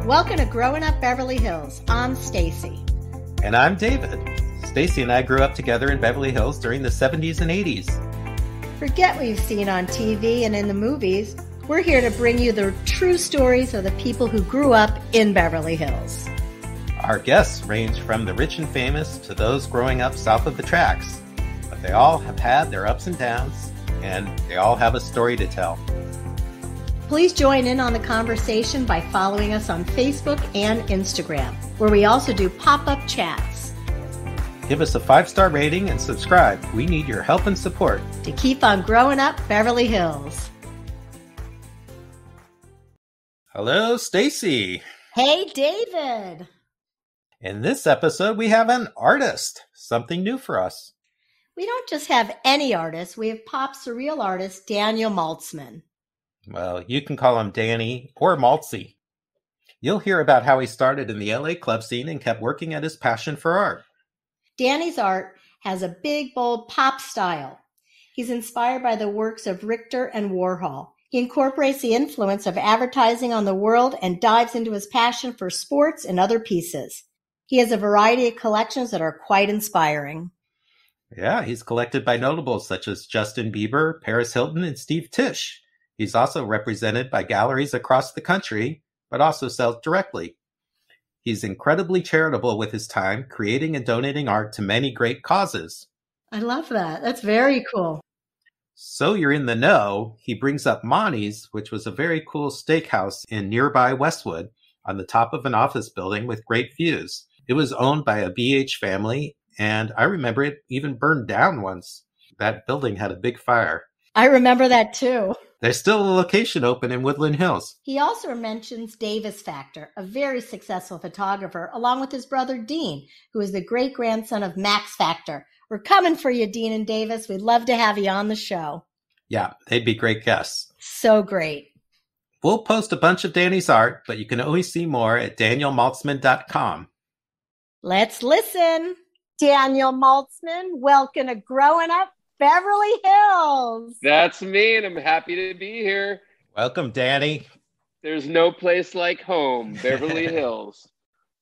Welcome to Growing Up Beverly Hills. I'm Stacy. And I'm David. Stacy and I grew up together in Beverly Hills during the 70s and 80s. Forget what you've seen on TV and in the movies. We're here to bring you the true stories of the people who grew up in Beverly Hills. Our guests range from the rich and famous to those growing up south of the tracks. But they all have had their ups and downs, and they all have a story to tell. Please join in on the conversation by following us on Facebook and Instagram, where we also do pop-up chats. Give us a 5-star rating and subscribe. We need your help and support to keep on growing up Beverly Hills. Hello, Stacy. Hey, David. In this episode, we have an artist. Something new for us. We don't just have any artist. We have pop surreal artist Daniel Maltzman. Well, you can call him Danny or Maltzy. You'll hear about how he started in the LA club scene and kept working at his passion for art. Danny's art has a big, bold pop style. He's inspired by the works of Richter and Warhol. He incorporates the influence of advertising on the world and dives into his passion for sports and other pieces. He has a variety of collections that are quite inspiring. Yeah, he's collected by notables such as Justin Bieber, Paris Hilton, and Steve Tisch. He's also represented by galleries across the country, but also sells directly. He's incredibly charitable with his time, creating and donating art to many great causes. I love that. That's very cool. So you're in the know, he brings up Monty's, which was a very cool steakhouse in nearby Westwood on the top of an office building with great views. It was owned by a BH family, and I remember it even burned down once. That building had a big fire. I remember that too. There's still a location open in Woodland Hills. He also mentions Davis Factor, a very successful photographer, along with his brother Dean, who is the great-grandson of Max Factor. We're coming for you, Dean and Davis. We'd love to have you on the show. Yeah, they'd be great guests. So great. We'll post a bunch of Danny's art, but you can always see more at danielmaltzman.com. Let's listen. Daniel Maltzman, welcome to Growing Up Beverly Hills. That's me, and I'm happy to be here. Welcome, Danny. There's no place like home, Beverly Hills.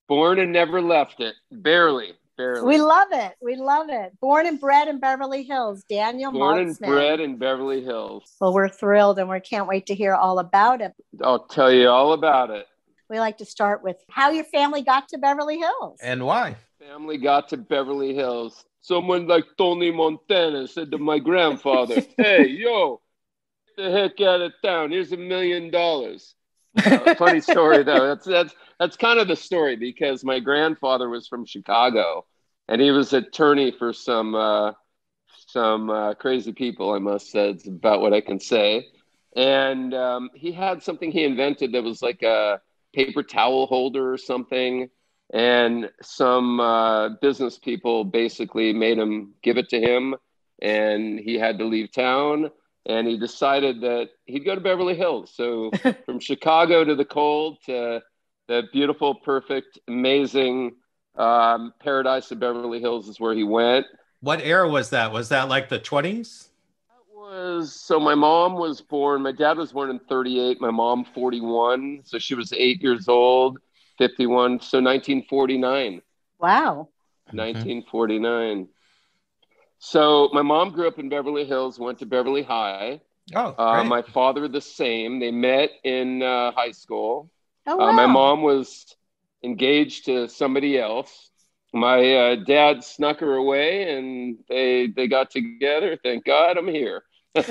Born and never left it. Barely. We love it. We love it. Born and bred in Beverly Hills, Daniel Maltzman. Born and bred in Beverly Hills. Well, we're thrilled, and we can't wait to hear all about it. I'll tell you all about it. We like to start with how your family got to Beverly Hills. And why? Family got to Beverly Hills. Someone like Tony Montana said to my grandfather, "Hey, yo, get the heck out of town. Here's $1 million." Funny story, though. That's kind of the story, because my grandfather was from Chicago, and he was attorney for some crazy people, I must say. It's about what I can say. And he had something he invented that was like a paper towel holder or something. And some business people basically made him give it to him, and he had to leave town, and he decided that he'd go to Beverly Hills. So from Chicago to the cold to the beautiful, perfect, amazing paradise of Beverly Hills is where he went. What era was that? Was that like the 20s? So my mom was born, my dad was born in 38, my mom 41. So she was 8 years old. 51, so 1949. Wow. 1949. So my mom grew up in Beverly Hills, went to Beverly High. Oh, great. My father the same. They met in high school. Oh, wow. My mom was engaged to somebody else. My dad snuck her away, and they got together. Thank God I'm here. We're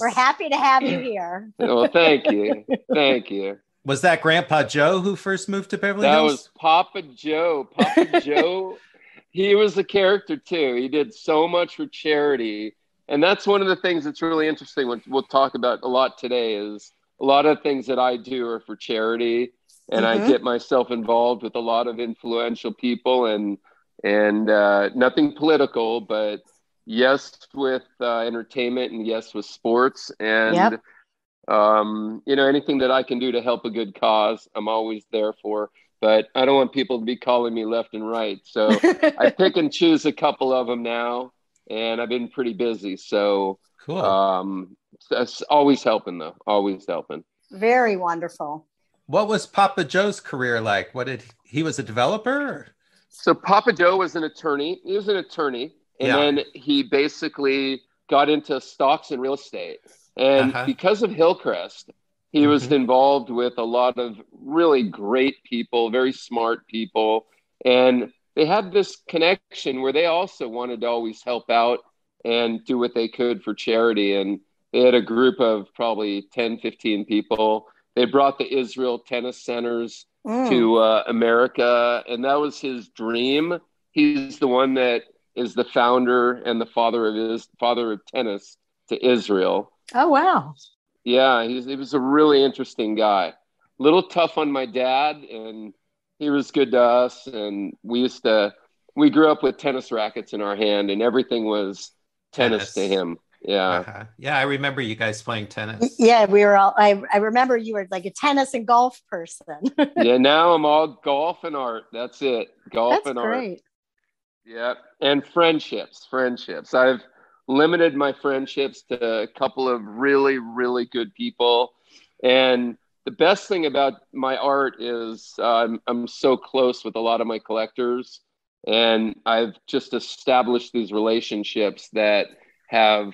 happy to have you here. Well, thank you. Thank you. Was that Grandpa Joe who first moved to Beverly Hills? That was Papa Joe. Papa Joe, he was a character too. He did so much for charity. And that's one of the things that's really interesting, what we'll talk about a lot today, is a lot of things that I do are for charity. And I get myself involved with a lot of influential people, and nothing political, but yes with entertainment, and yes with sports. And anything that I can do to help a good cause, I'm always there for. But I don't want people to be calling me left and right. So I pick and choose a couple of them now, and I've been pretty busy. So cool. That's always helping, though. Always helping. Very wonderful. What was Papa Joe's career like? He was a developer? So Papa Joe was an attorney. He was an attorney. And Yeah. then he basically got into stocks and real estate. And because of Hillcrest, he was involved with a lot of really great people, very smart people. And they had this connection where they also wanted to always help out and do what they could for charity. And they had a group of probably 10, 15 people. They brought the Israel tennis centers to America, and that was his dream. He's the one that is the founder and the father of tennis to Israel. Oh, wow. Yeah, he was a really interesting guy. A little tough on my dad, and he was good to us. And we grew up with tennis rackets in our hand, and everything was tennis to him. Yeah. Yeah, I remember you guys playing tennis. Yeah, we were all, I remember you were like a tennis and golf person. Yeah, now I'm all golf and art. That's it. Golf and art. That's great. Yeah. And friendships. I've limited my friendships to a couple of really, really good people. And the best thing about my art is I'm so close with a lot of my collectors. And I've just established these relationships that have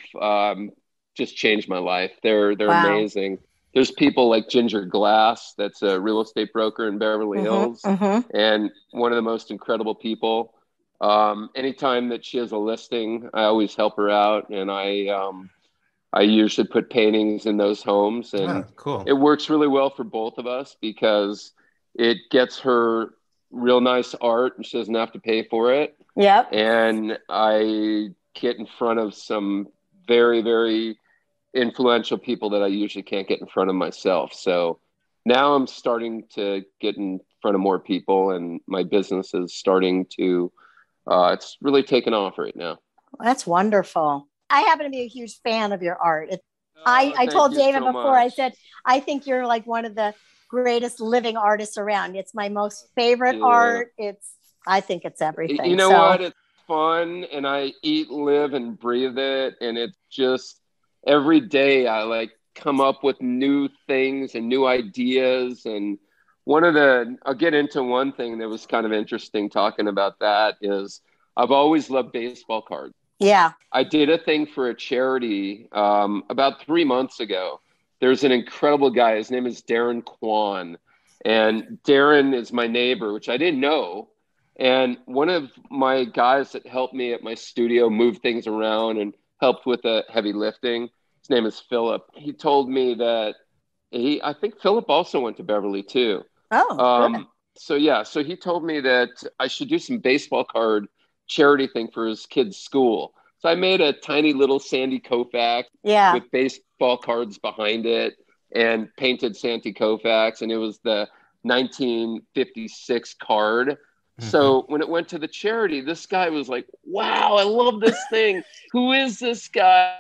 just changed my life. They're amazing. There's people like Ginger Glass, that's a real estate broker in Beverly Hills, and one of the most incredible people. Anytime that she has a listing, I always help her out, and I usually put paintings in those homes, and cool. It works really well for both of us because it gets her real nice art, and she doesn't have to pay for it. Yep. And I get in front of some very, very influential people that I usually can't get in front of myself. So now I'm starting to get in front of more people, and my business is starting to, it's really taken off right now. That's wonderful. I happen to be a huge fan of your art. I told David before, I said, I think you're like one of the greatest living artists around. It's my most favorite art. I think it's everything. You know what? It's fun, and I eat, live, and breathe it. And it's just every day I like come up with new things and new ideas. And I'll get into one thing that was kind of interesting talking about that is I've always loved baseball cards. Yeah. I did a thing for a charity about 3 months ago. There's an incredible guy. His name is Darren Kwan. And Darren is my neighbor, which I didn't know. And one of my guys that helped me at my studio move things around and helped with the heavy lifting, his name is Philip. He told me that I think Philip also went to Beverly too. Oh, good. So he told me that I should do some baseball card charity thing for his kid's school. So I made a tiny little Sandy Koufax with baseball cards behind it and painted Sandy Koufax, and it was the 1956 card. So when it went to the charity, this guy was like, wow, I love this thing. Who is this guy?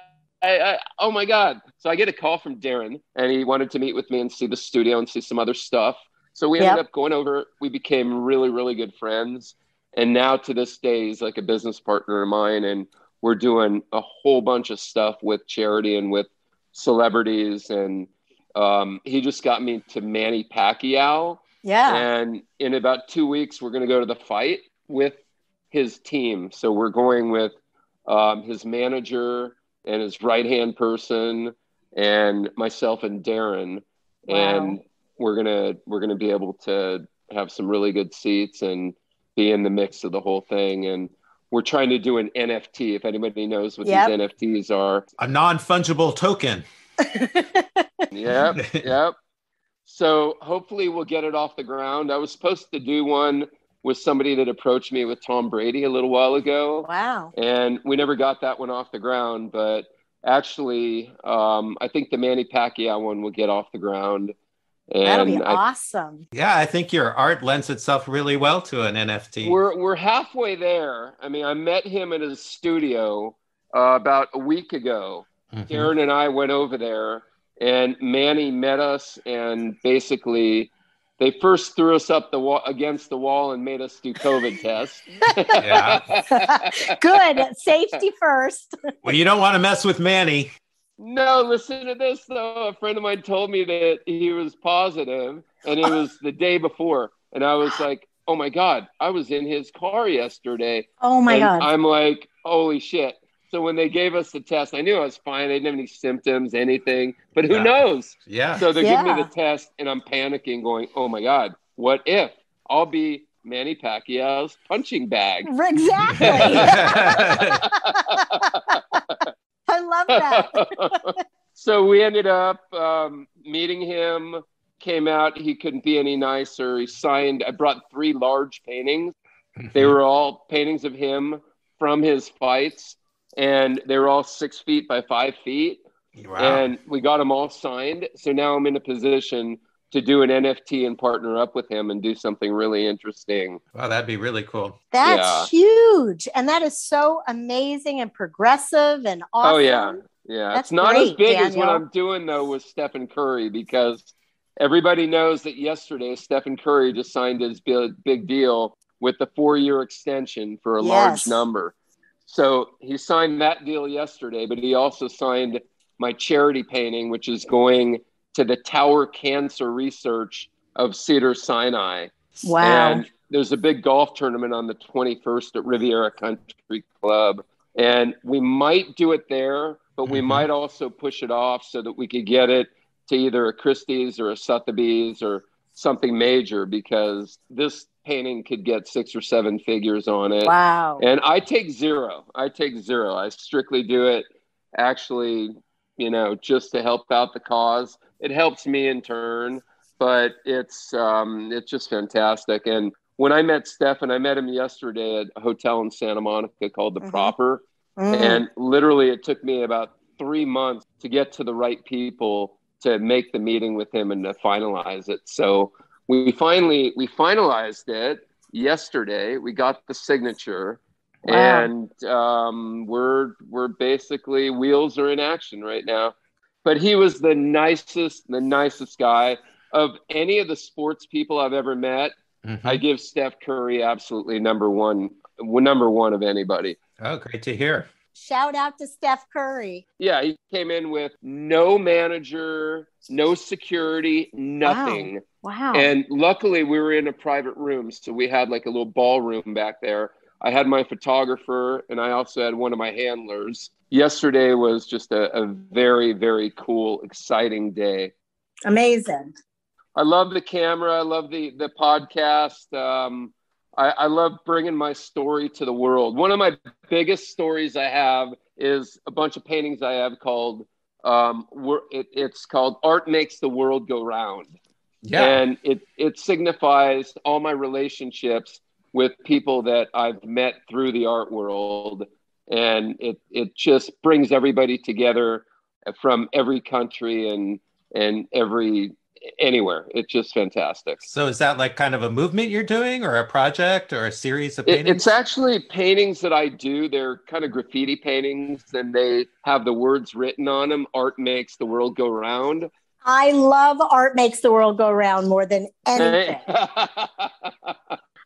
Oh my God. So I get a call from Darren, and he wanted to meet with me and see the studio and see some other stuff. So we ended up going over. We became really, really good friends. And now to this day, he's like a business partner of mine. And we're doing a whole bunch of stuff with charity and with celebrities. And he just got me to Manny Pacquiao. Yeah. And in about 2 weeks, we're going to go to the fight with his team. So we're going with his manager and his right-hand person and myself and Darren. Wow. And we're going to be able to have some really good seats and be in the mix of the whole thing. And we're trying to do an NFT, if anybody knows what these NFTs are. A non-fungible token. Yep. So hopefully we'll get it off the ground. I was supposed to do one with somebody that approached me with Tom Brady a little while ago. Wow. And we never got that one off the ground. But actually, I think the Manny Pacquiao one will get off the ground. And that'll be awesome. Yeah, I think your art lends itself really well to an NFT. We're halfway there. I mean, I met him at his studio about a week ago. Darren and I went over there. And Manny met us, and basically they first threw us up the wall against the wall and made us do COVID tests. Good. Safety first. Well, you don't want to mess with Manny. No, listen to this though. A friend of mine told me that he was positive, and it was the day before, and I was like, "Oh my God, I was in his car yesterday," Oh my and God. I'm like, "Holy shit!" So when they gave us the test, I knew I was fine. I didn't have any symptoms, anything, but who knows? Yeah. So they're giving me the Yeah. test, and I'm panicking, going, "Oh my God, what if I'll be Manny Pacquiao's punching bag?" Exactly. I love that. So we ended up meeting him, came out. He couldn't be any nicer. He signed, I brought 3 large paintings. They were all paintings of him from his fights, and they were all 6 feet by 5 feet. Wow. And we got them all signed. So now I'm in a position to do an NFT and partner up with him and do something really interesting. Wow, that'd be really cool. That's huge. And that is so amazing and progressive and awesome. Oh, yeah. Yeah. That's it's not great, as big as Daniel. what I'm doing, though, with Stephen Curry, because everybody knows that yesterday Stephen Curry just signed his big deal with the 4-year extension for a large number. So he signed that deal yesterday, but he also signed my charity painting, which is going to the Tower Cancer Research of Cedars-Sinai. Wow. And there's a big golf tournament on the 21st at Riviera Country Club. And we might do it there, but we might also push it off so that we could get it to either a Christie's or a Sotheby's or something major, because this painting could get 6 or 7 figures on it. Wow. And I take zero. I strictly do it actually, just to help out the cause. It helps me in turn, but it's just fantastic. And when I met Stefan, I met him yesterday at a hotel in Santa Monica called The Proper. And literally it took me about 3 months to get to the right people to make the meeting with him and to finalize it. So we finalized it yesterday. We got the signature. Wow. And we're basically, wheels are in action right now. But he was the nicest guy of any of the sports people I've ever met. I give Steph Curry absolutely number one of anybody. Oh, great to hear. Shout out to Steph Curry. Yeah, he came in with no manager, no security, nothing. Wow. And luckily we were in a private room, so we had like a little ballroom back there. I had my photographer, and I also had one of my handlers. Yesterday was just a very, very cool, exciting day. Amazing. I love the camera. I love the podcast. I love bringing my story to the world. One of my biggest stories I have is a bunch of paintings I have called, it's called Art Makes the World Go Round. Yeah. And it signifies all my relationships with people that I've met through the art world. And it just brings everybody together from every country and anywhere. It's just fantastic. So is that like kind of a movement you're doing, or a project, or a series of paintings? It's actually paintings that I do. They're kind of graffiti paintings, and they have the words written on them. Art makes the world go round. I love Art Makes the World Go Round more than anything.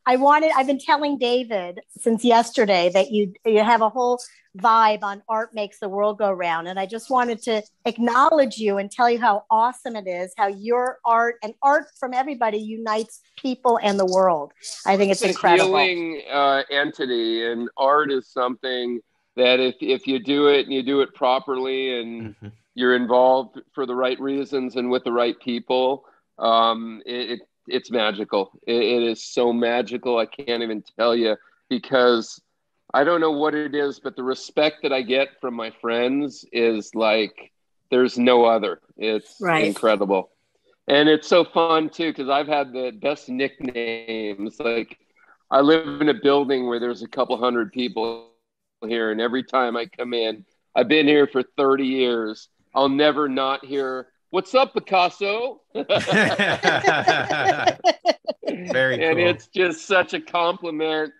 I've been telling David since yesterday that you have a whole vibe on Art Makes the World Go Round. And I just wanted to acknowledge you and tell you how awesome it is, how your art and art from everybody unites people and the world. I think it's incredible. A healing entity, and art is something that if you do it and you do it properly and you're involved for the right reasons and with the right people, it's magical. It is so magical. I can't even tell you, because I don't know what it is, but the respect that I get from my friends is like, there's no other. It's incredible. And it's so fun too, because I've had the best nicknames. Like, I live in a building where there's a couple hundred people here, and every time I come in, I've been here for 30 years, I'll never not hear, "What's up, Picasso?" Very cool. And it's just such a compliment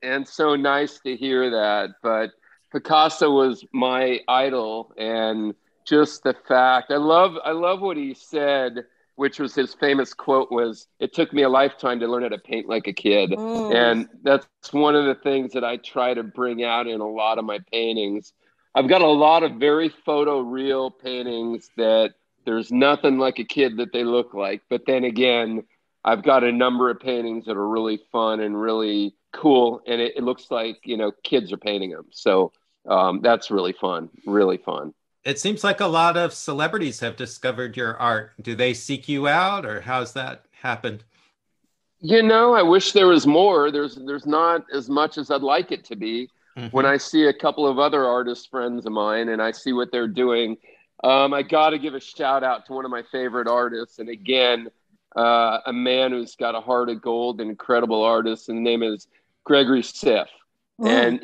and so nice to hear that. But Picasso was my idol, and just the fact, I love what he said, which was his famous quote was, "It took me a lifetime to learn how to paint like a kid." And that's one of the things that I try to bring out in a lot of my paintings. I've got a lot of very photoreal paintings that there's nothing like a kid that they look like. But then again, I've got a number of paintings that are really fun and really cool. And it looks like, kids are painting them. So that's really fun, really fun. It seems like a lot of celebrities have discovered your art. Do they seek you out, or how's that happened? I wish there was more. There's not as much as I'd like it to be. When I see a couple of other artist friends of mine and I see what they're doing, I got to give a shout out to one of my favorite artists. And again, a man who's got a heart of gold, an incredible artist, and the name is Gregory Siff. And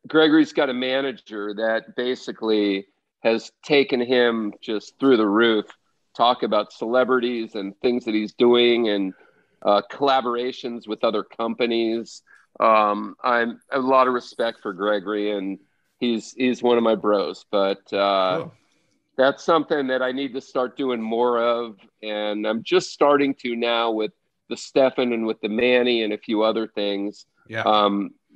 Gregory's got a manager that basically has taken him just through the roof. Talk about celebrities and things that he's doing and collaborations with other companies. I'm a lot of respect for Gregory, and he's one of my bros. But Cool. That's something that I need to start doing more of, and I'm just starting to now with the Stefan and with the Manny and a few other things. Yeah.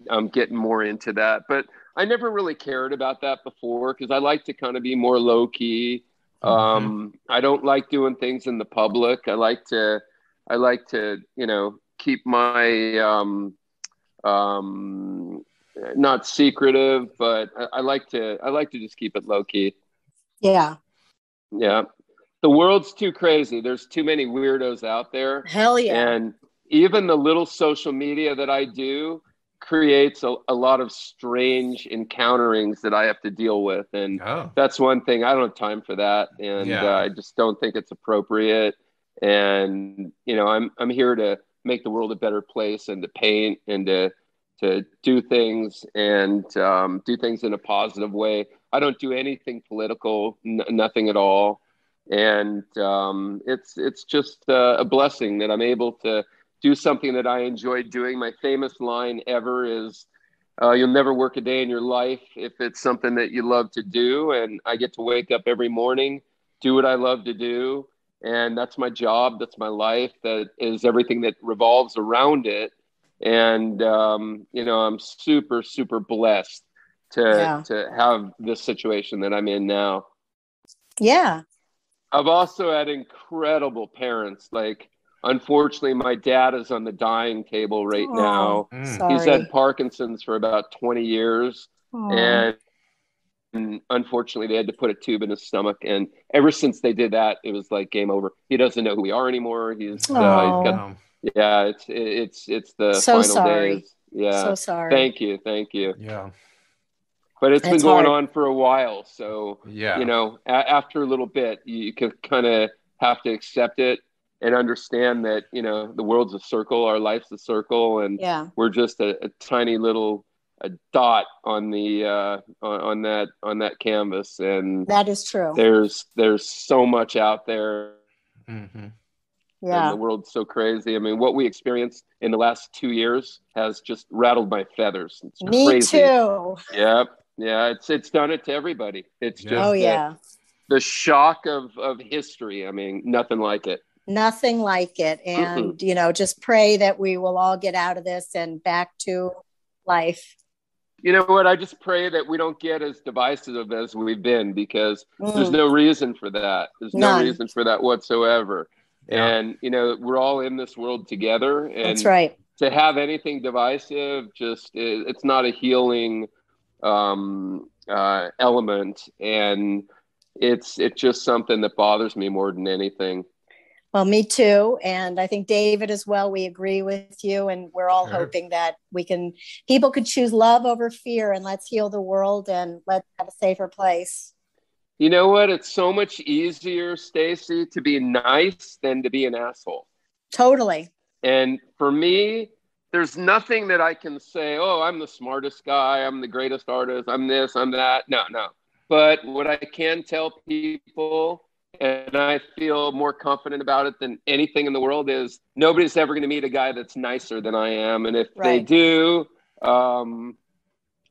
I'm getting more into that, but I never really cared about that before because I like to kind of be more low key. I don't like doing things in the public. I like to keep my not secretive, but I like to just keep it low key. Yeah. Yeah. The world's too crazy. There's too many weirdos out there. Hell yeah. And even the little social media that I do creates a lot of strange encounterings that I have to deal with. And that's one thing. I don't have time for that. And I just don't think it's appropriate. And, I'm here to make the world a better place and to paint and to do things and do things in a positive way. I don't do anything political, nothing at all. And it's just a blessing that I'm able to do something that I enjoy doing. My famous line ever is, you'll never work a day in your life if it's something that you love to do. And I get to wake up every morning, do what I love to do. And that's my job. That's my life. That is everything that revolves around it. And, I'm super, super blessed to have this situation that I'm in now. Yeah. I've also had incredible parents. Like, unfortunately, my dad is on the dying table right now. Sorry. He's had Parkinson's for about 20 years. And unfortunately, they had to put a tube in his stomach. And ever since they did that, it was like game over. He doesn't know who we are anymore. He's got, it's the so final sorry. days. Yeah. So sorry. Thank you. Yeah. But it's been going on for a while. So, yeah. After a little bit, you can kind of have to accept it and understand that, the world's a circle, our life's a circle, and we're just a tiny little dot on the on that canvas. And that is true. There's so much out there. Yeah. And the world's so crazy. I mean, what we experienced in the last 2 years has just rattled my feathers. It's Me crazy. too. Yep. Yeah, it's done it to everybody. It's just the shock of history. I mean, nothing like it. Nothing like it. And, just pray that we will all get out of this and back to life. You know what? I just pray that we don't get as divisive as we've been, because there's no reason for that. There's no reason for that whatsoever. Yeah. And, we're all in this world together. And that's right. To have anything divisive, it's not a healing element. And it's just something that bothers me more than anything. Well, me too. And I think David as well, we agree with you. And we're all hoping that people could choose love over fear, and let's heal the world and let's have a safer place. You know what? It's so much easier, Stacey, to be nice than to be an asshole. Totally. And for me, there's nothing that I can say, oh, I'm the smartest guy, I'm the greatest artist, I'm this, I'm that. No. But what I can tell people, and I feel more confident about it than anything in the world, is nobody's ever going to meet a guy that's nicer than I am. And if they do, I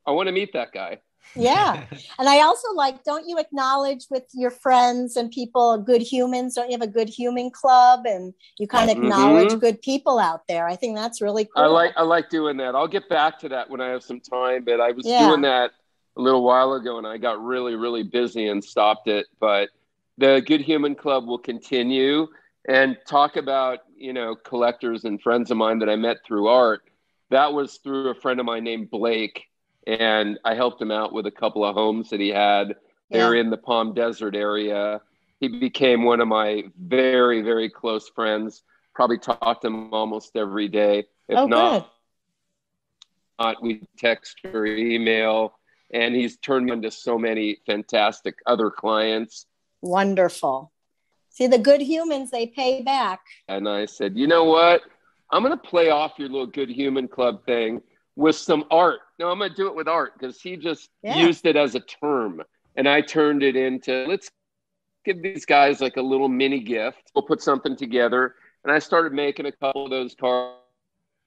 want to meet that guy. Yeah. And I also don't you acknowledge with your friends and people, good humans? Don't you have a good human club? And you kind of acknowledge good people out there. I think that's really cool. I like doing that. I'll get back to that when I have some time, but I was doing that a little while ago, and I got really, really busy and stopped it. But the Good Human Club will continue, and talk about, collectors and friends of mine that I met through art. That was through a friend of mine named Blake, and I helped him out with a couple of homes that he had. They were in the Palm Desert area. He became one of my very, very close friends. Probably talk to him almost every day. If not, we text or email. And he's turned me into so many fantastic other clients. Wonderful. See, the good humans, they pay back. And I said, you know what? I'm going to play off your little Good Human Club thing with some art. No, I'm going to do it with art, because he just used it as a term. And I turned it into, let's give these guys like a little mini gift. We'll put something together. And I started making a couple of those cards.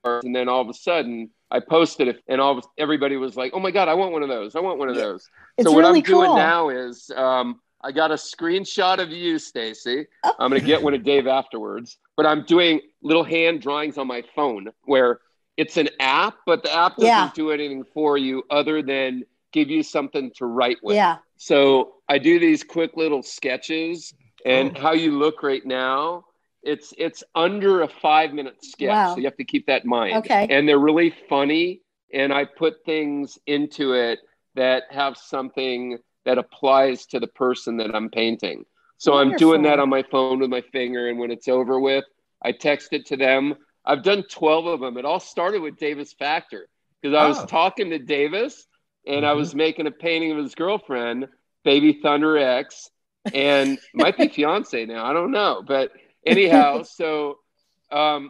And then all of a sudden I posted it, and everybody was like, oh my God, I want one of those. I want one of those. It's so what really I'm doing cool. now is I got a screenshot of you, Stacy. I'm going to get one of Dave afterwards, but I'm doing little hand drawings on my phone where it's an app, but the app doesn't do anything for you other than give you something to write with. Yeah. So I do these quick little sketches, and how you look right now, it's under a 5-minute sketch. Wow. So you have to keep that in mind. Okay. And they're really funny. And I put things into it that have something that applies to the person that I'm painting. So Wonderful. I'm doing that on my phone with my finger. And when it's over with, I text it to them. I've done 12 of them. It all started with Davis Factor, because I was talking to Davis, and I was making a painting of his girlfriend, Baby Thunder X, and might be fiance now. I don't know. But anyhow, so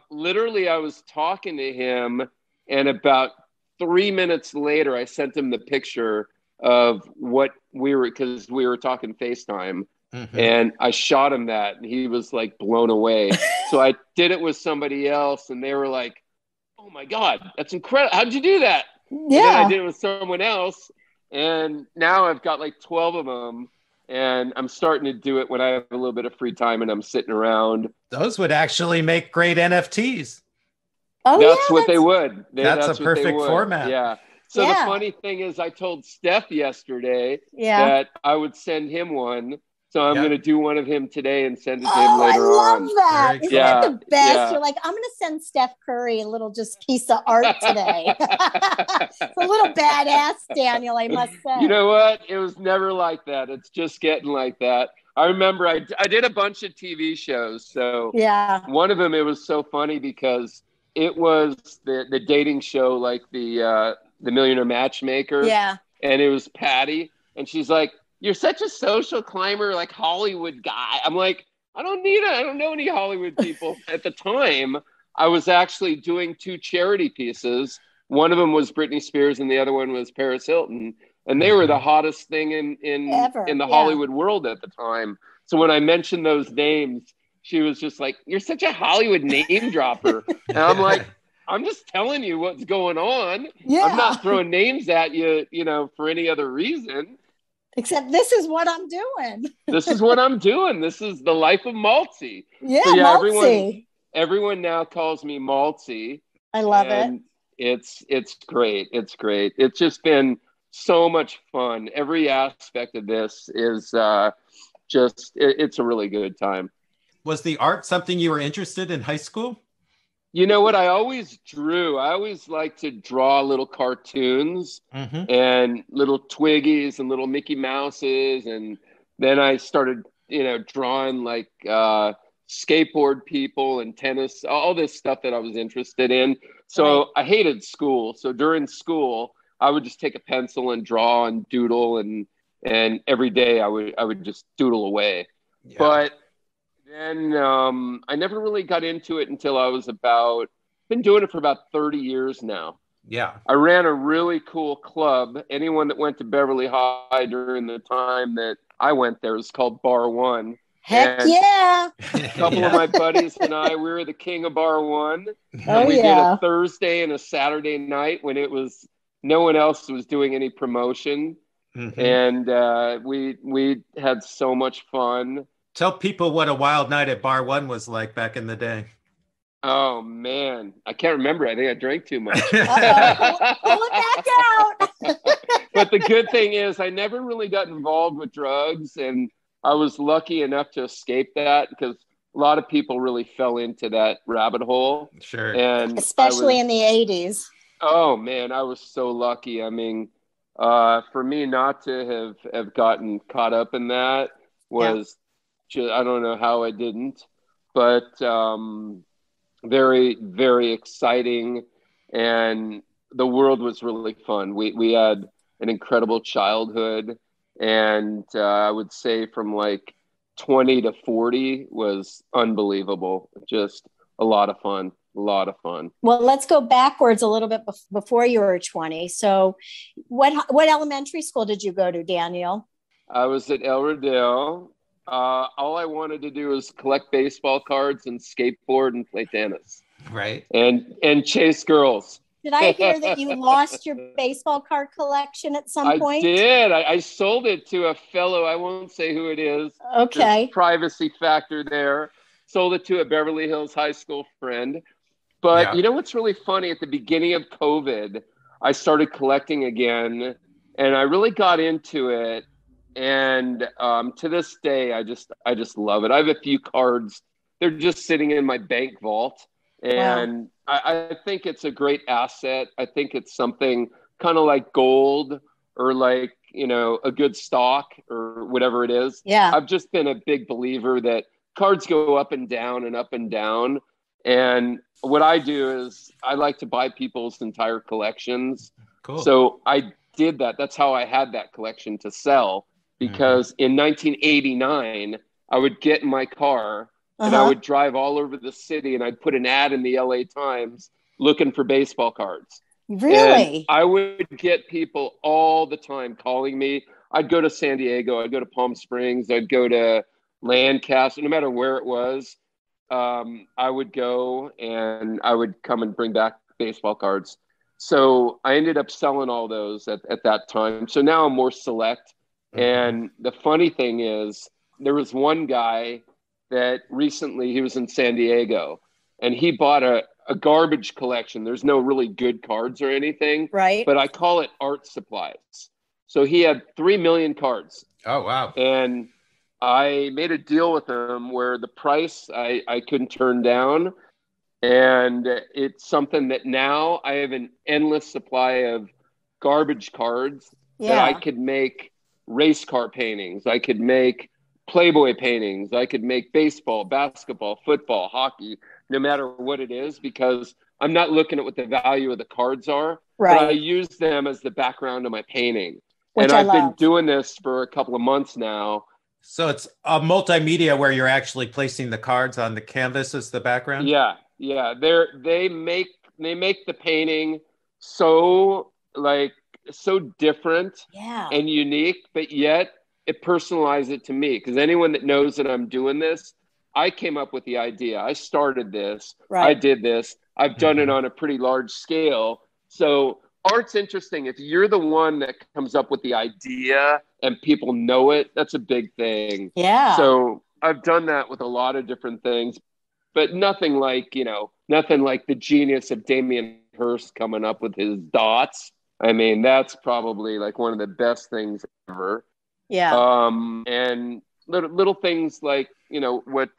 literally I was talking to him, and about 3 minutes later, I sent him the picture of what because we were talking FaceTime, and I shot him that, and he was like blown away. So I did it with somebody else, and they were like, oh my God, that's incredible. How'd you do that? Yeah. And then I did it with someone else, and now I've got like 12 of them. And I'm starting to do it when I have a little bit of free time and I'm sitting around. Those would actually make great NFTs. Oh, that's what they would. That's a perfect format. Yeah. So the funny thing is, I told Steph yesterday that I would send him one. So I'm going to do one of him today and send it to him later on. I love that. Isn't that the best? Yeah. You're like, I'm going to send Steph Curry a little just piece of art today. It's a little badass, Daniel, I must say. You know what? It was never like that. It's just getting like that. I remember I did a bunch of TV shows. So one of them, it was so funny because it was the dating show, like the Millionaire Matchmaker. Yeah. And it was Patty. And she's like, you're such a social climber, like Hollywood guy. I'm like, I don't know any Hollywood people. At the time, I was actually doing 2 charity pieces. One of them was Britney Spears and the other one was Paris Hilton. And they were the hottest thing in the Hollywood world at the time. So when I mentioned those names, she was just like, you're such a Hollywood name dropper. And I'm like, I'm just telling you what's going on. Yeah. I'm not throwing names at you, for any other reason. Except this is what I'm doing. This is what I'm doing. This is the life of Maltzy. Yeah, so Maltzy. Everyone now calls me Maltzy. I love it. It's great. It's great. It's just been so much fun. Every aspect of this is it's a really good time. Was the art something you were interested in high school? You know what? I always drew. I always liked to draw little cartoons and little Twiggies and little Mickey Mouses. And then I started, drawing like skateboard people and tennis, all this stuff that I was interested in. So I hated school. So during school, I would just take a pencil and draw and doodle. And every day I would just doodle away. Yeah. But then I never really got into it until I was been doing it for about 30 years now. Yeah. I ran a really cool club. Anyone that went to Beverly High during the time that I went there was called Bar One. Heck yeah. A couple of my buddies and I, we were the king of Bar One. And we did a Thursday and a Saturday night when no one else was doing any promotion. And we had so much fun. Tell people what a wild night at Bar One was like back in the day. Oh, man. I can't remember. I think I drank too much. Pull it back out. But the good thing is I never really got involved with drugs, and I was lucky enough to escape that because a lot of people really fell into that rabbit hole. Sure. And especially in the 80s. Oh man, I was so lucky. I mean, for me not to have gotten caught up in that was just, I don't know how I didn't, but very, very exciting. And the world was really fun. We had an incredible childhood. And I would say from like 20 to 40 was unbelievable. Just a lot of fun. A lot of fun. Well, let's go backwards a little bit before you were 20. So what elementary school did you go to, Daniel? I was at El Rodeo. All I wanted to do was collect baseball cards and skateboard and play tennis. Right. And chase girls. Did I hear that you lost your baseball card collection at some point? I did. I sold it to a fellow. I won't say who it is. Okay. There's privacy factor there. Sold it to a Beverly Hills high school friend. But you know what's really funny? At the beginning of COVID, I started collecting again, and I really got into it. And to this day, I just love it. I have a few cards. They're just sitting in my bank vault. And I think it's a great asset. I think it's something kind of like gold or like, you know, a good stock or whatever it is. Yeah. I've just been a big believer that cards go up and down and up and down. And what I do is I like to buy people's entire collections. Cool. So I did that. That's how I had that collection to sell, because in 1989, I would get in my car and I would drive all over the city and I'd put an ad in the LA Times looking for baseball cards. Really? And I would get people all the time calling me. I'd go to San Diego. I'd go to Palm Springs. I'd go to Lancaster, no matter where it was. I would go and I would come and bring back baseball cards. So I ended up selling all those at that time. So now I'm more select. And the funny thing is, there was one guy that recently, he was in San Diego and he bought a garbage collection. There's no really good cards or anything, right? But I call it art supplies. So he had 3 million cards. Oh, wow. And I made a deal with him where the price I couldn't turn down. And it's something that now I have an endless supply of garbage cards that I could make race car paintings. I could make Playboy paintings. I could make baseball, basketball, football, hockey, no matter what it is, because I'm not looking at what the value of the cards are, right? But I use them as the background of my painting. Which and I've love. been doing this for a couple of months now. So it's a multimedia where you're actually placing the cards on the canvas as the background? Yeah. They make the painting so different and unique, but yet it personalizes it to me, because anyone that knows that I'm doing this, I came up with the idea. I started this. Right. I did this. I've done it on a pretty large scale. So art's interesting. If you're the one that comes up with the idea and people know it, that's a big thing. Yeah. So I've done that with a lot of different things, but nothing like the genius of Damien Hirst coming up with his dots. I mean, that's probably like one of the best things ever. Yeah. And little things like, what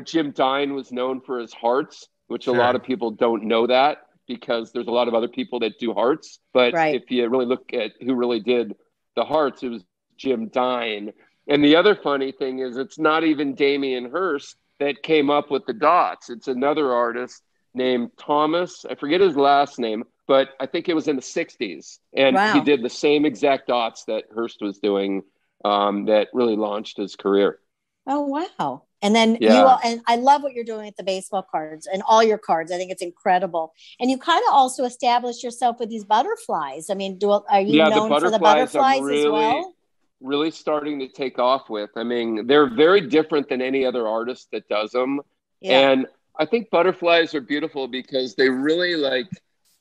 Jim Dine was known for his hearts, which a lot of people don't know that, because there's a lot of other people that do hearts. But if you really look at who really did the hearts, it was Jim Dine. And the other funny thing is, it's not even Damien Hirst that came up with the dots. It's another artist named Thomas. I forget his last name, but I think it was in the 60s. And he did the same exact dots that Hirst was doing, that really launched his career. Oh, wow. And then and I love what you're doing with the baseball cards and all your cards. I think it's incredible. And you kind of also established yourself with these butterflies. I mean, are you known for the butterflies as well? Really starting to take off with. I mean, they're very different than any other artist that does them. Yeah. And I think butterflies are beautiful because they really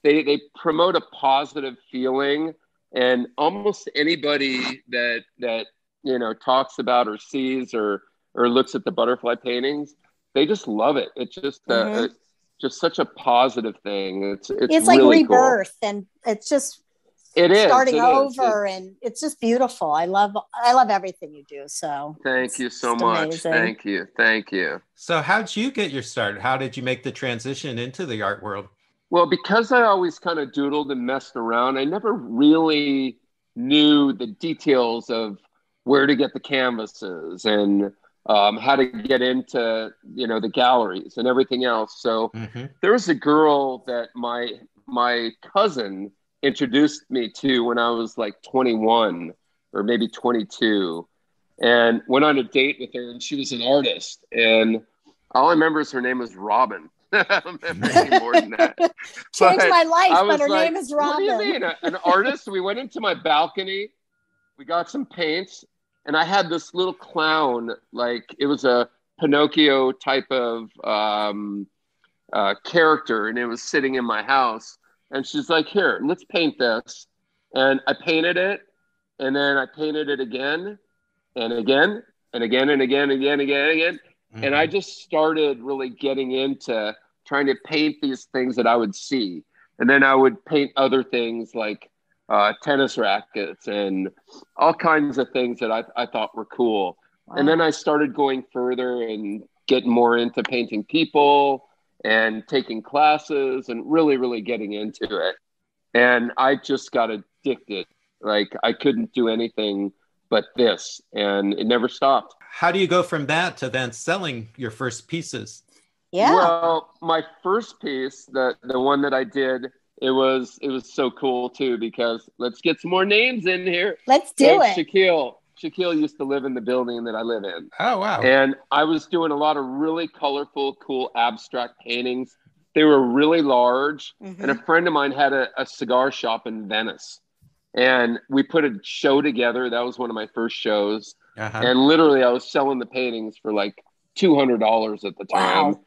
they promote a positive feeling, and almost anybody that talks about or sees or looks at the butterfly paintings, they just love it. It's just just such a positive thing. It's like really rebirth, cool. And it's just It is. starting over, and it's just beautiful. I love everything you do. So Thank you so just much. amazing. Thank you. So how'd you get your start? How did you make the transition into the art world? Well, because I always kind of doodled and messed around, I never really knew the details of where to get the canvases and how to get into, the galleries and everything else. So there was a girl that my cousin introduced me to when I was like 21 or maybe 22, and went on a date with her, and she was an artist. And all I remember is her name was Robin. I don't remember any more than that. Changed my life, but her like, name is Robin. What do you mean? An artist? We went into my balcony, we got some paints, and I had this little clown, like it was a Pinocchio type of character, and it was sitting in my house. And she's like, here, let's paint this. And I painted it, and then I painted it again and again and again and again and again and again and again. And I just started really getting into trying to paint these things that I would see. And then I would paint other things like tennis rackets and all kinds of things that I thought were cool. Wow. And then I started going further and getting more into painting people and taking classes and really, really getting into it. And I just got addicted. Like I couldn't do anything but this, and it never stopped. How do you go from that to then selling your first pieces? Yeah. Well, my first piece, the one that I did, it was so cool too, because let's get some more names in here. Let's do it. Shaquille used to live in the building that I live in. Oh, wow. And I was doing a lot of really colorful, cool, abstract paintings. They were really large. And a friend of mine had a cigar shop in Venice. And we put a show together. That was one of my first shows. And literally I was selling the paintings for like $200 at the time. Wow.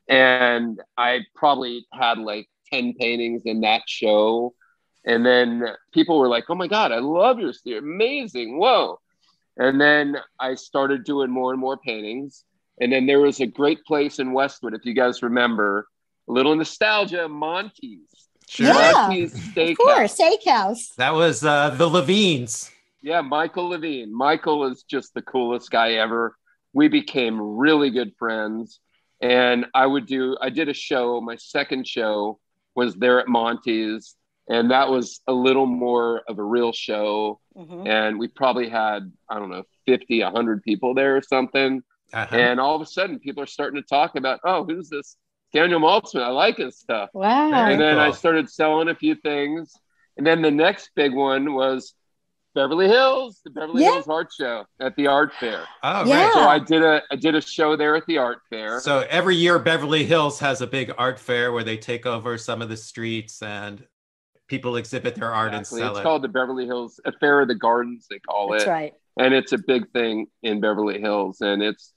And I probably had like 10 paintings in that show. And then people were like, oh my God, I love your studio. Amazing. Whoa. And then I started doing more and more paintings. And then there was a great place in Westwood, if you guys remember, a little nostalgia, Monty's. Sure. Yeah, Monty's Steakhouse. Of course, Steakhouse. That was the Levines. Yeah, Michael Levine. Michael is just the coolest guy ever. We became really good friends. And I did a show. My second show was there at Monty's. And that was a little more of a real show. And we probably had, I don't know, 50, 100 people there or something. And all of a sudden, people are starting to talk about, oh, who's this Daniel Maltzman? I like his stuff. Wow. And then I started selling a few things. And then the next big one was Beverly Hills, the Beverly Hills Art Show at the art fair. Oh, right. So I did a show there at the art fair. So every year Beverly Hills has a big art fair where they take over some of the streets and people exhibit their art and sell it. It's called the Beverly Hills Fair of the Gardens, they call it. That's right. And it's a big thing in Beverly Hills, and it's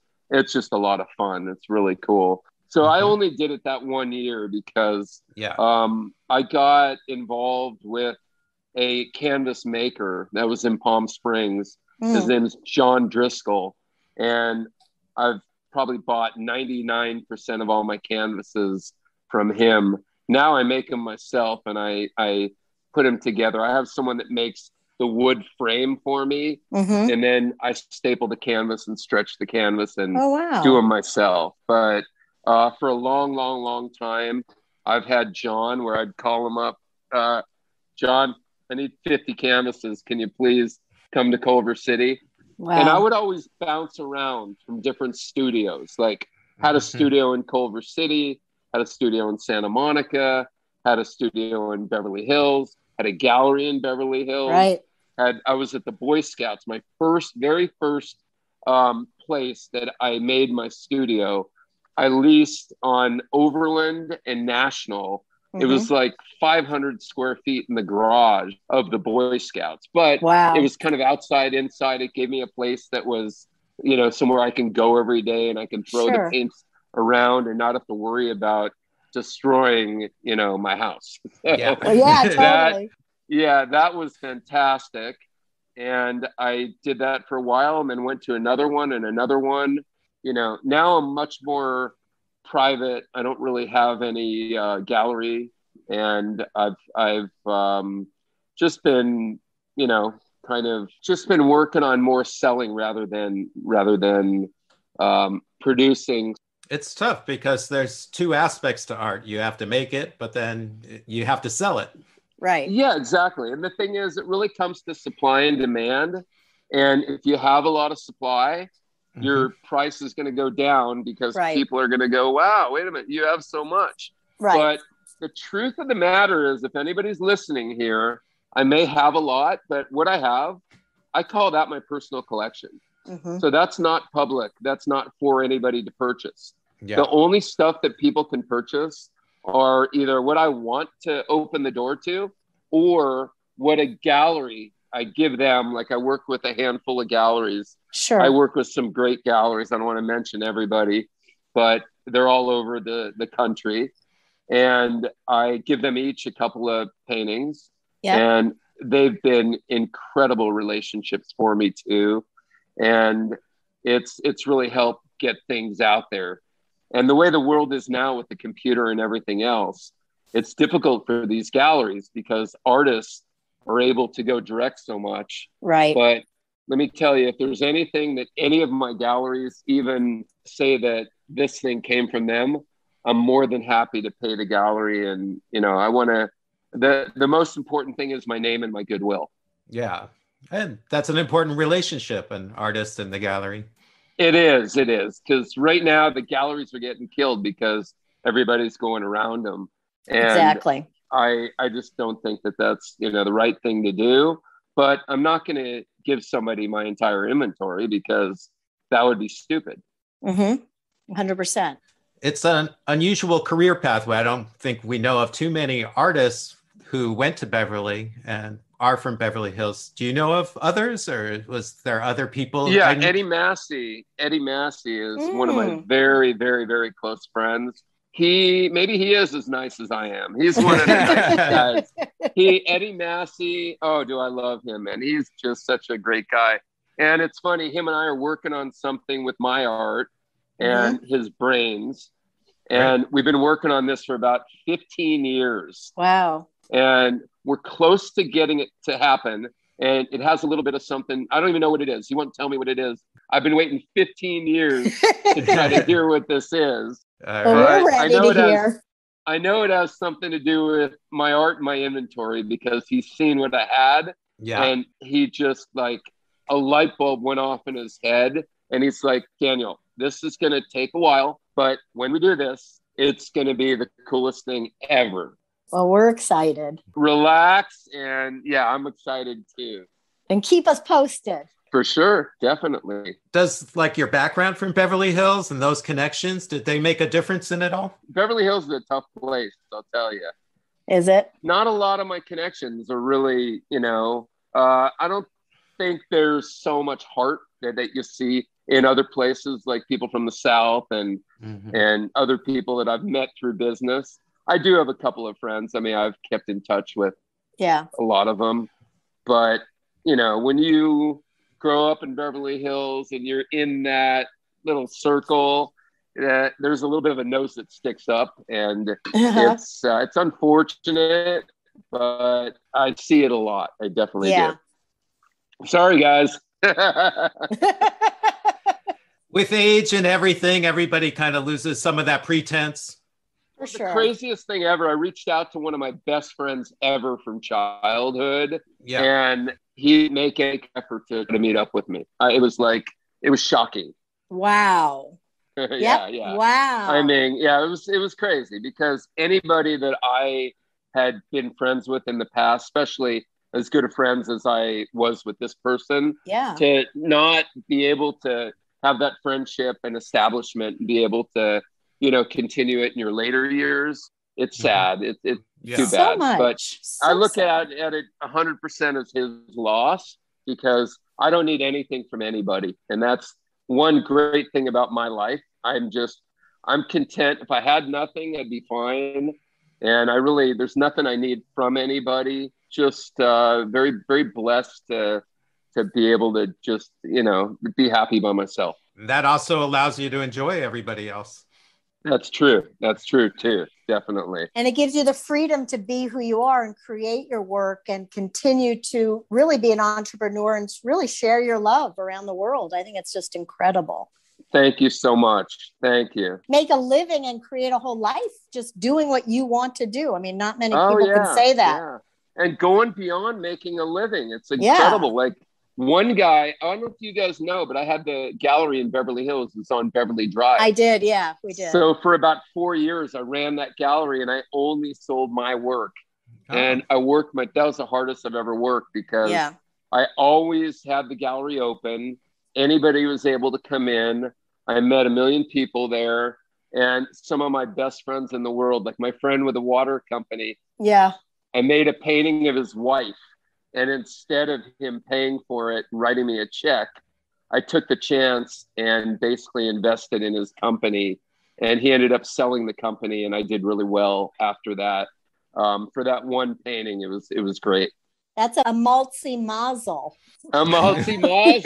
just a lot of fun. It's really cool. So I only did it that 1 year because I got involved with a canvas maker that was in Palm Springs. His name is John Driscoll. And I've probably bought 99% of all my canvases from him. Now I make them myself, and I put them together. I have someone that makes the wood frame for me, and then I staple the canvas and stretch the canvas and do them myself. But for a long time, I've had John, where I'd call him up, John, I need 50 canvases. Can you please come to Culver City? Wow. And I would always bounce around from different studios, like had a studio in Culver City, had a studio in Santa Monica, had a studio in Beverly Hills, had a gallery in Beverly Hills. Right. I was at the Boy Scouts, my very first place that I made my studio. I leased on Overland and National. It was like 500 square feet in the garage of the Boy Scouts, but it was kind of outside, inside. It gave me a place that was, somewhere I can go every day, and I can throw the paints around and not have to worry about destroying, my house. Yeah, totally. That was fantastic. And I did that for a while, and then went to another one and another one. Now I'm much more private. I don't really have any gallery, and I've just been, kind of just been working on more selling rather than producing. It's tough because there's two aspects to art. You have to make it, but then you have to sell it. Right. Yeah, exactly. And the thing is, it really comes to supply and demand. And if you have a lot of supply, your price is going to go down because people are going to go, wow, wait a minute, you have so much. Right. But the truth of the matter is, if anybody's listening here, I may have a lot, but what I have, I call that my personal collection. So that's not public. That's not for anybody to purchase. Yeah. The only stuff that people can purchase are either what I want to open the door to or what a gallery I give them. Like, I work with a handful of galleries. Sure. I work with some great galleries. I don't want to mention everybody, but they're all over the country. And I give them each a couple of paintings. Yep. And they've been incredible relationships for me too. And it's really helped get things out there. And the way the world is now with the computer and everything else, it's difficult for these galleries because artists are able to go direct so much. Right. But let me tell you, if there's anything that any of my galleries even say that this thing came from them, I'm more than happy to pay the gallery. And, I want to, the most important thing is my name and my goodwill. Yeah. And that's an important relationship, an artist and the gallery. It is. Because right now the galleries are getting killed because everybody's going around them. And exactly. I just don't think that that's, the right thing to do. But I'm not going to give somebody my entire inventory because that would be stupid. 100%. It's an unusual career pathway. I don't think we know of too many artists who went to Beverly and are from Beverly Hills. Do you know of others, or was there other people? Yeah, Eddie Massey. Eddie Massey is one of my very, very, very close friends. Maybe he is as nice as I am. He's one of the nicest guys. Eddie Massey, oh, do I love him, man. He's just such a great guy. And it's funny, him and I are working on something with my art and his brains. And we've been working on this for about 15 years. Wow. And we're close to getting it to happen. And it has a little bit of something. I don't even know what it is. He won't tell me what it is. I've been waiting 15 years to try to hear what this is. We're ready to hear. I know it has something to do with my art and my inventory because he's seen what I had. Yeah. And he just, like, a light bulb went off in his head. And he's like, Daniel, this is going to take a while. But when we do this, it's going to be the coolest thing ever. Well, we're excited. Relax. And yeah, I'm excited too. And keep us posted. For sure. Definitely. Does, like, your background from Beverly Hills and those connections, did they make a difference in it all? Beverly Hills is a tough place, I'll tell you. Is it? Not a lot of my connections are really, I don't think there's so much heart that you see in other places, like people from the South and other people that I've met through business. I do have a couple of friends. I mean, I've kept in touch with a lot of them. But, when you grow up in Beverly Hills and you're in that little circle, there's a little bit of a nose that sticks up. And it's unfortunate, but I see it a lot. I definitely do. Sorry, guys. With age and everything, everybody kind of loses some of that pretense. For sure. The craziest thing ever, I reached out to one of my best friends ever from childhood, and he'd make an effort to meet up with me. It was shocking. Wow. Yeah. Wow. I mean, it was crazy because anybody that I had been friends with in the past, especially as good of friends as I was with this person, to not be able to have that friendship and establishment and be able to, continue it in your later years. It's sad. It's too bad. So much. But so I look sad. at it 100% as his loss because I don't need anything from anybody. And that's one great thing about my life. I'm content. If I had nothing, I'd be fine. And there's nothing I need from anybody. Just very, very blessed to be able to just, be happy by myself. That also allows you to enjoy everybody else. That's true. That's true too. definitely. And it gives you the freedom to be who you are and create your work and continue to really be an entrepreneur and really share your love around the world. I think it's just incredible. Thank you so much. Thank you. Make a living and create a whole life just doing what you want to do. I mean, not many people can say that. Yeah. And going beyond making a living. It's incredible. Like one guy, I don't know if you guys know, but I had the gallery in Beverly Hills. It's on Beverly Drive. I did. Yeah, we did. So for about 4 years, I ran that gallery and I only sold my work. Oh. And I worked that was the hardest I've ever worked because I always had the gallery open. Anybody was able to come in. I met a million people there and some of my best friends in the world, like my friend with a water company. Yeah. I made a painting of his wife. And instead of him paying for it and writing me a check, I took the chance and basically invested in his company. And he ended up selling the company. And I did really well after that. For that one painting, it was great. That's a Maltzman. A Maltzman. I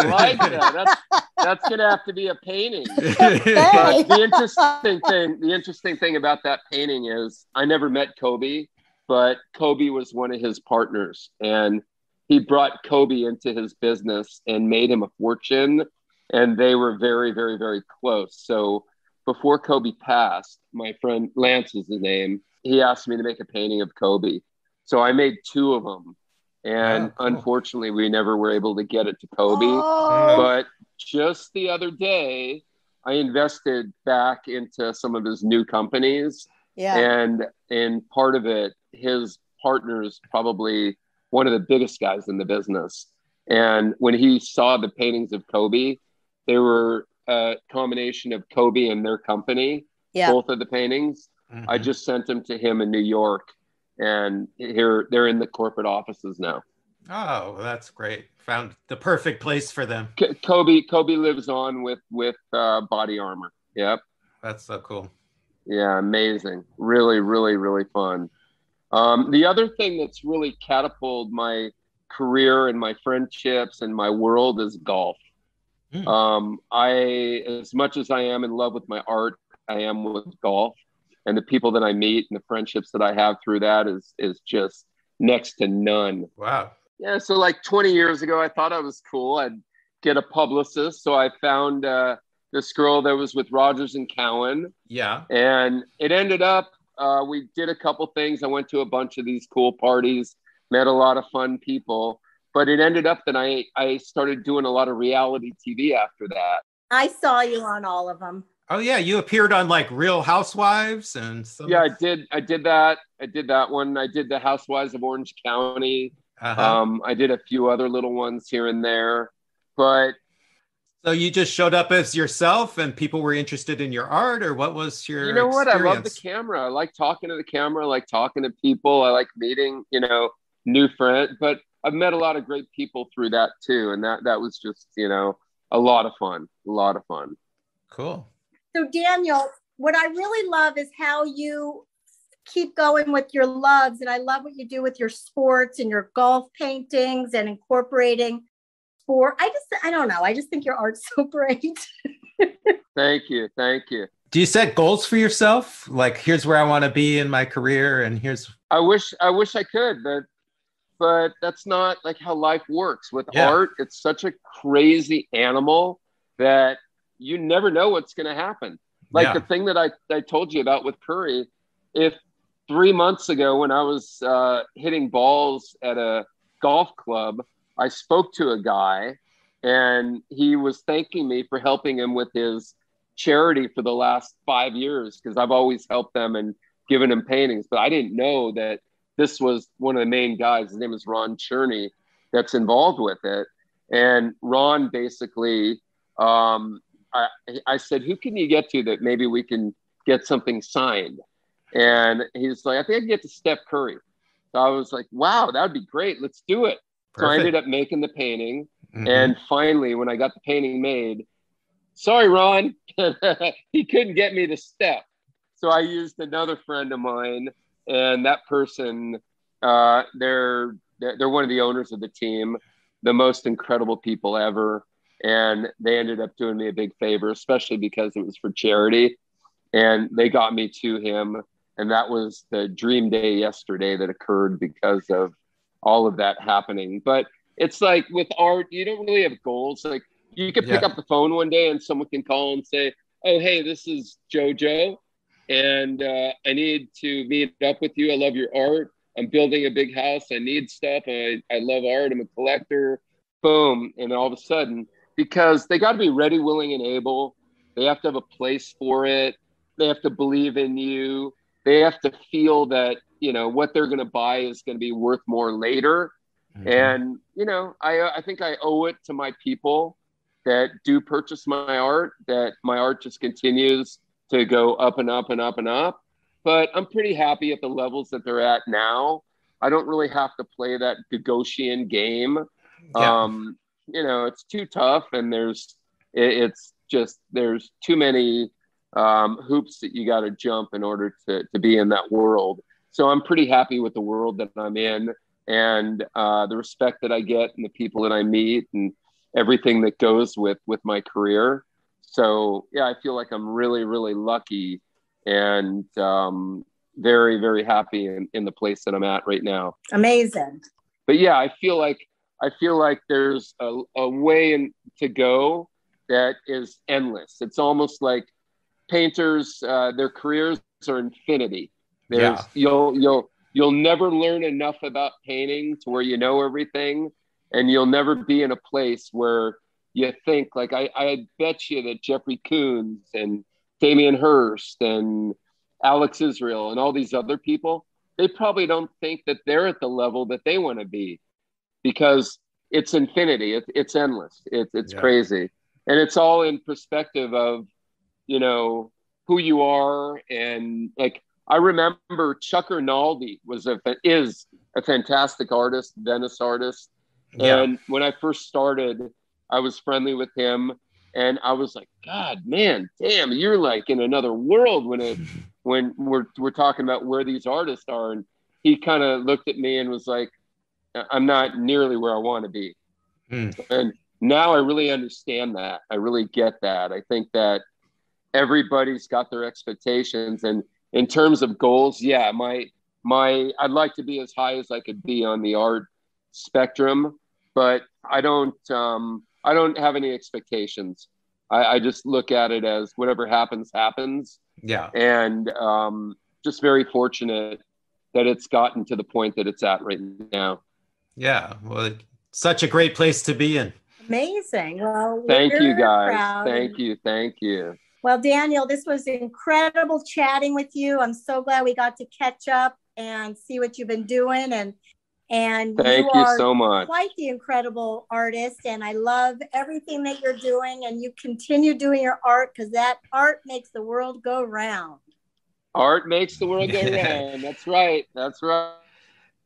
like that. That's gonna have to be a painting. But the interesting thing about that painting is I never met Kobe, but Kobe was one of his partners, and he brought Kobe into his business and made him a fortune. And they were very, very, very close. So before Kobe passed, my friend Lance is his name. He asked me to make a painting of Kobe. So I made 2 of them. And unfortunately, we never were able to get it to Kobe. Oh. But just the other day, I invested back into some of his new companies. Yeah. And in part of it, his partner's probably one of the biggest guys in the business. And when he saw the paintings of Kobe, they were a combination of Kobe and their company, both of the paintings. Mm-hmm. I just sent them to him in New York. And here they're in the corporate offices now. Oh, that's great. Found the perfect place for them. Kobe lives on with body armor. Yep. That's so cool. Yeah, amazing. Really, really, really fun. The other thing that's really catapulted my career and my friendships and my world is golf. As much as I am in love with my art, I am with golf. And the people that I meet and the friendships that I have through that is just next to none. Wow. Yeah. So like 20 years ago, I thought I was cool. I'd get a publicist. So I found this girl that was with Rogers and Cowan. Yeah. And it ended up, we did a couple things. I went to a bunch of these cool parties, met a lot of fun people. But it ended up that I started doing a lot of reality TV after that. I saw you on all of them. Oh yeah, you appeared on like Real Housewives and some... Yeah, I did that. I did that one. I did the Housewives of Orange County. Uh-huh. I did a few other little ones here and there, but so you just showed up as yourself, and people were interested in your art, or what was your? You know what? I love the camera. I like talking to the camera. I like talking to people. I like meeting, new friends. But I've met a lot of great people through that too, and that was just a lot of fun. A lot of fun. Cool. So Daniel, what I really love is how you keep going with your loves. And I love what you do with your sports and your golf paintings and incorporating sport. I don't know. I just think your art's so great. Thank you. Thank you. Do you set goals for yourself? Like, here's where I want to be in my career. And I wish I could, but that's not like how life works with art. It's such a crazy animal that you never know what's going to happen. Like the thing that I told you about with Curry, if 3 months ago when I was hitting balls at a golf club, I spoke to a guy and he was thanking me for helping him with his charity for the last 5 years, because I've always helped them and given him paintings. But I didn't know that this was one of the main guys. His name is Ron Cherney, that's involved with it. And Ron basically... I said, who can you get to that maybe we can get something signed? And he's like, I think I can get to Steph Curry. So I was like, wow, that would be great. Let's do it. Perfect. So I ended up making the painting. Mm-hmm. And finally, when I got the painting made, sorry, Ron, he couldn't get me to Steph. So I used another friend of mine, and that person, they're one of the owners of the team, the most incredible people ever. And they ended up doing me a big favor, especially because it was for charity. And they got me to him. And that was the dream day yesterday that occurred because of all of that happening. But it's like with art, you don't really have goals. Like you could pick up the phone one day and someone can call and say, oh, hey, this is JoJo. And I need to meet up with you. I love your art. I'm building a big house. I need stuff. I love art. I'm a collector. Boom. And all of a sudden, because they got to be ready, willing, and able. They have to have a place for it. They have to believe in you. They have to feel that, you know, what they're going to buy is going to be worth more later. Mm-hmm. And, you know, I think I owe it to my people that do purchase my art, that my art just continues to go up and up and up and up. But I'm pretty happy at the levels that they're at now. I don't really have to play that Gagosian game. Yeah. You know, it's too tough, and there's too many hoops that you got to jump in order to be in that world. So I'm pretty happy with the world that I'm in, and the respect that I get and the people that I meet and everything that goes with my career. So yeah, I feel like I'm really, really lucky and very, very happy in the place that I'm at right now. Amazing. But yeah, I feel like there's a way to go that is endless. It's almost like painters, their careers are infinity. You'll never learn enough about painting to where you know everything, and you'll never be in a place where you think like I bet you that Jeffrey Koons and Damien Hirst and Alex Israel and all these other people, they probably don't think that they're at the level that they want to be, because it's infinity. It's endless. It's crazy. And it's all in perspective of, you know, who you are. And like, I remember Chuck Rinaldi is a fantastic artist, Venice artist. Yeah. And when I first started, I was friendly with him, and I was like, God, man, damn, you're like in another world when we're talking about where these artists are. And he kind of looked at me and was like, I'm not nearly where I want to be. And now I really understand that. I really get that. I think that everybody's got their expectations, and in terms of goals, yeah, I'd like to be as high as I could be on the art spectrum, but I don't have any expectations. I just look at it as whatever happens. Yeah. And just very fortunate that it's gotten to the point that it's at right now. Yeah. Well, such a great place to be in. Amazing. Well, thank you guys. Proud. Thank you. Well, Daniel, this was incredible chatting with you. I'm so glad we got to catch up and see what you've been doing. And thank you so much. Quite the incredible artist, and I love everything that you're doing. And you continue doing your art, because that art makes the world go round. Art makes the world go round. That's right.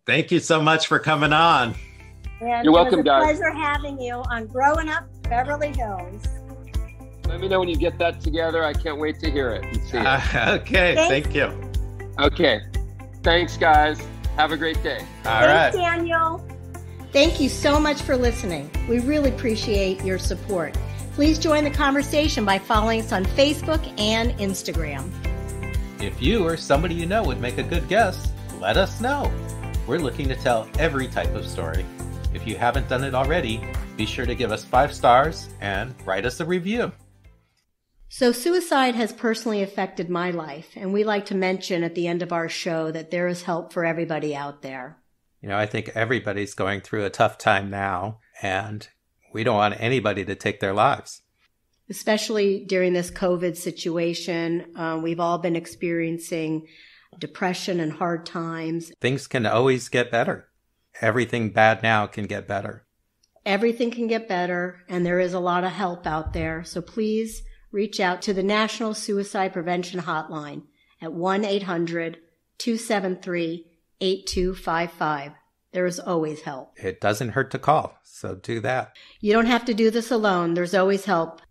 Thank you so much for coming on. And you're welcome, guys. It was a pleasure having you on Growing Up Beverly Hills. Let me know when you get that together. I can't wait to hear it and see it. Okay, thank you. Okay, thanks, guys. Have a great day. All right, Daniel. Thank you so much for listening. We really appreciate your support. Please join the conversation by following us on Facebook and Instagram. If you or somebody you know would make a good guest, let us know. We're looking to tell every type of story. If you haven't done it already, be sure to give us 5 stars and write us a review. So suicide has personally affected my life, and we like to mention at the end of our show that there is help for everybody out there. You know, I think everybody's going through a tough time now, and we don't want anybody to take their lives. Especially during this COVID situation, we've all been experiencing depression and hard times. Things can always get better. Everything bad now can get better. Everything can get better, and there is a lot of help out there. So please reach out to the National Suicide Prevention Hotline at 1-800-273-8255. There is always help. It doesn't hurt to call, so do that. You don't have to do this alone. There's always help